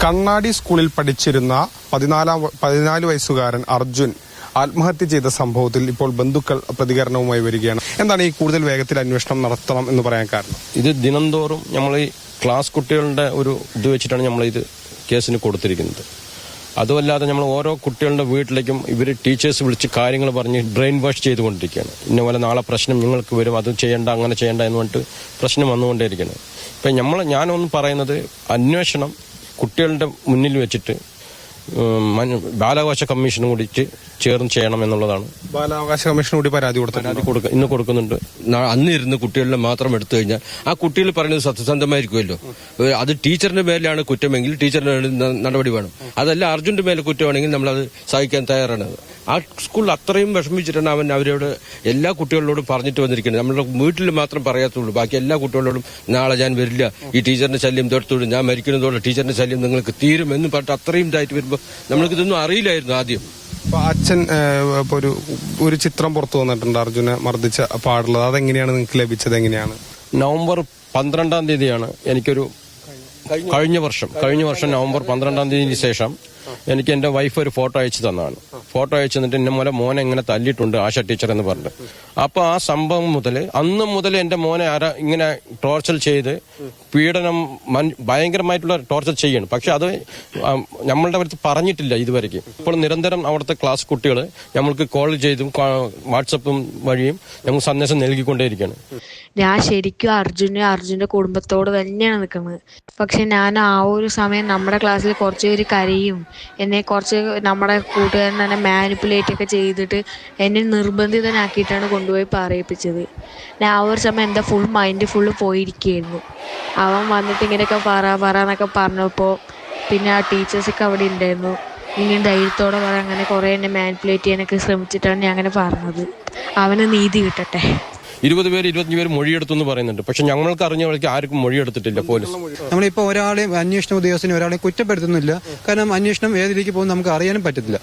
കണ്ണാടി സ്കൂളിൽ പഠിച്ചിരുന്ന 14 വയസ്സുകാരൻ അർജുൻ ആത്മഹത്യ ചെയ്ത സംഭവത്തിൽ ഇപ്പോൾ ബന്ധുക്കൾ പ്രതികരണവുമായി വരികയാണ്. എന്താണ് ഈ കൂടുതൽ വേഗത്തിൽ അന്വേഷണം നടത്തണം എന്ന് പറയാൻ കാരണം? ഇത് ദിനംതോറും നമ്മൾ ഈ ക്ലാസ് കുട്ടികളുടെ ഒരു ഇത് വെച്ചിട്ടാണ് നമ്മൾ ഇത് കേസിന് കൊടുത്തിരിക്കുന്നത്. അതുമല്ലാതെ നമ്മൾ ഓരോ കുട്ടികളുടെ വീട്ടിലേക്കും ഇവർ ടീച്ചേഴ്സ് വിളിച്ച് കാര്യങ്ങൾ പറഞ്ഞ് ബ്രെയിൻ വാഷ് ചെയ്തുകൊണ്ടിരിക്കുകയാണ്. ഇന്ന പോലെ നാളെ പ്രശ്നം നിങ്ങൾക്ക് വരും, അത് ചെയ്യേണ്ട അങ്ങനെ ചെയ്യേണ്ട എന്ന് പറഞ്ഞിട്ട് പ്രശ്നം വന്നുകൊണ്ടേയിരിക്കുന്നത്. ഇപ്പം ഞാനൊന്ന് പറയുന്നത്, അന്വേഷണം കുട്ടികളുടെ മുന്നിൽ വെച്ചിട്ട് ബാലാവകാശ കമ്മീഷനും കൂടി ചേർന്ന് ചെയ്യണം എന്നുള്ളതാണ്. ബാലാവകാശ കമ്മീഷൻ കൂടി പരാതി ഇന്ന് കൊടുക്കുന്നുണ്ട്. അന്ന് ഇരുന്ന് കുട്ടികളിൽ മാത്രം എടുത്തു കഴിഞ്ഞാൽ ആ കുട്ടികൾ പറയുന്നത് സത്യസന്ധമായിരിക്കുമല്ലോ. അത് ടീച്ചറിന്റെ മേലെയാണ് കുറ്റമെങ്കിൽ ടീച്ചറിന് നടപടി വേണം. അതല്ല അർജുന്റെ മേലെ കുറ്റമാണെങ്കിൽ നമ്മളത് സഹിക്കാൻ തയ്യാറാണ്. ആ സ്കൂളിൽ അത്രയും വിഷമിച്ചിട്ടാണ് അവരോട് എല്ലാ കുട്ടികളോടും പറഞ്ഞിട്ട് വന്നിരിക്കുന്നത്. നമ്മളുടെ വീട്ടിൽ മാത്രം പറയാത്തുള്ളൂ, ബാക്കി എല്ലാ കുട്ടികളോടും നാളെ ഞാൻ വരില്ല, ഈ ടീച്ചറിന്റെ ശല്യം തൊടുത്തോടും, ഞാൻ മരിക്കുന്നതോടെ ടീച്ചറിന്റെ ശല്യം നിങ്ങൾക്ക് തീരും എന്ന് പറഞ്ഞിട്ട് അത്രയും ഇതായിട്ട് വരുമ്പോൾ നമ്മൾക്കിതൊന്നും അറിയില്ലായിരുന്നു ആദ്യം. അച്ഛൻ ഒരു ചിത്രം പുറത്തു വന്നിട്ടുണ്ട് അർജുനെ മർദ്ദിച്ച പാടുള്ളത്. അതെങ്ങനെയാണ് നിങ്ങൾക്ക് ലഭിച്ചത്? എങ്ങനെയാണ്? നവംബർ 12 എനിക്കൊരു കഴിഞ്ഞ വർഷം നവംബർ 12 ശേഷം എനിക്ക് എന്റെ വൈഫ് ഒരു ഫോട്ടോ അയച്ചു തന്നതാണ്. ഫോട്ടോ അയച്ചു തന്നിട്ട് എന്നെ മോനെ ഇങ്ങനെ തല്ലിയിട്ടുണ്ട് ആശ ടീച്ചർ എന്ന് പറഞ്ഞിട്ട്. അപ്പൊ ആ സംഭവം അന്ന് മുതൽ എന്റെ മോനെ ഇങ്ങനെ ടോർച്ചർ ചെയ്ത് പീഡനം ഭയങ്കരമായിട്ടുള്ള ടോർച്ചർ ചെയ്യണം. പക്ഷെ അത് നമ്മളുടെ അടുത്ത് പറഞ്ഞിട്ടില്ല ഇതുവരെയ്ക്ക്. ഇപ്പോൾ നിരന്തരം അവിടുത്തെ ക്ലാസ് കുട്ടികൾ നമ്മൾക്ക് കോൾ ചെയ്തും വാട്സപ്പും വഴിയും ഞങ്ങൾക്ക് സന്ദേശം നൽകിക്കൊണ്ടേയിരിക്കുകയാണ്. ഞാൻ ശരിക്കും അർജുന്റെ കുടുംബത്തോട് തന്നെയാണ് നിൽക്കുന്നത്. പക്ഷെ ഞാൻ ആ ഒരു സമയം നമ്മുടെ ക്ലാസ്സിൽ കുറച്ച് പേര് കരയും, എന്നെ കുറച്ച് നമ്മുടെ കൂട്ടുകാരൻ തന്നെ മാനിപ്പുലേറ്റ് ഒക്കെ ചെയ്തിട്ട് എന്നെ നിർബന്ധിതനാക്കിയിട്ടാണ് കൊണ്ടുപോയി പറയിപ്പിച്ചത്. ഞാൻ ആ ഒരു സമയം എൻ്റെ മൈൻഡ് ഫുള്ള് പോയിരിക്കുകയായിരുന്നു. അവൻ വന്നിട്ട് ഇങ്ങനെയൊക്കെ എന്നൊക്കെ പറഞ്ഞപ്പോൾ പിന്നെ ആ ടീച്ചേഴ്സൊക്കെ അവിടെ ഉണ്ടായിരുന്നു. ഇങ്ങനെ ധൈര്യത്തോടെ അങ്ങനെ കുറേ എന്നെ മാനിപ്പുലേറ്റ് ചെയ്യാനൊക്കെ ശ്രമിച്ചിട്ടാണ് ഞാൻ അങ്ങനെ പറഞ്ഞത്. അവന് നീതി കിട്ടട്ടെ. 20 പേര് 25 പേര് മൊഴിയെടുത്തു എന്ന് പറയുന്നുണ്ട്. പക്ഷെ ഞങ്ങൾക്ക് അറിഞ്ഞ വഴിക്ക് ആർക്കും മൊഴിയെടുത്തിട്ടില്ല പോലീസ്. നമ്മളിപ്പോ ഒരാളെയും അന്വേഷണ ഉദ്യോഗസ്ഥനെ ഒരാളെയും കുറ്റപ്പെടുത്തുന്നില്ല. കാരണം അന്വേഷണം ഏതിലേക്ക് പോകും നമുക്ക് അറിയാനും പറ്റത്തില്ല.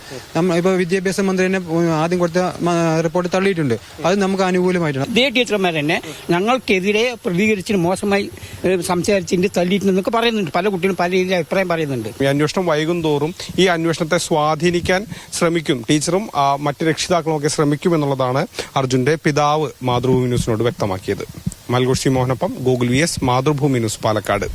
ഇപ്പൊ വിദ്യാഭ്യാസ മന്ത്രി തന്നെ ആദ്യം കൊടുത്ത റിപ്പോർട്ട് തള്ളിയിട്ടുണ്ട്. അത് നമുക്ക് അനുകൂലമായിട്ടാണ്. ഇതേ ടീച്ചർമാർ തന്നെ ഞങ്ങൾക്കെതിരെ പ്രതികരിച്ചിട്ട് മോശമായി സംസാരിച്ചിട്ട് തള്ളിയിട്ടുണ്ടെന്നൊക്കെ പറയുന്നുണ്ട്. പല കുട്ടികളും പല രീതിയിൽ അഭിപ്രായം പറയുന്നുണ്ട്. ഈ അന്വേഷണം വൈകും തോറും ഈ അന്വേഷണത്തെ സ്വാധീനിക്കാൻ ശ്രമിക്കും ടീച്ചറും മറ്റ് രക്ഷിതാക്കളും ഒക്കെ ശ്രമിക്കും എന്നുള്ളതാണ് അർജുന്റെ പിതാവ് മാതൃഭൂമി ന്യൂസിനോട് വ്യക്തമാക്കിയത്. മൽഗുഷി മോഹനൊപ്പം Google VS, Mathrubhumi news, Palakkad.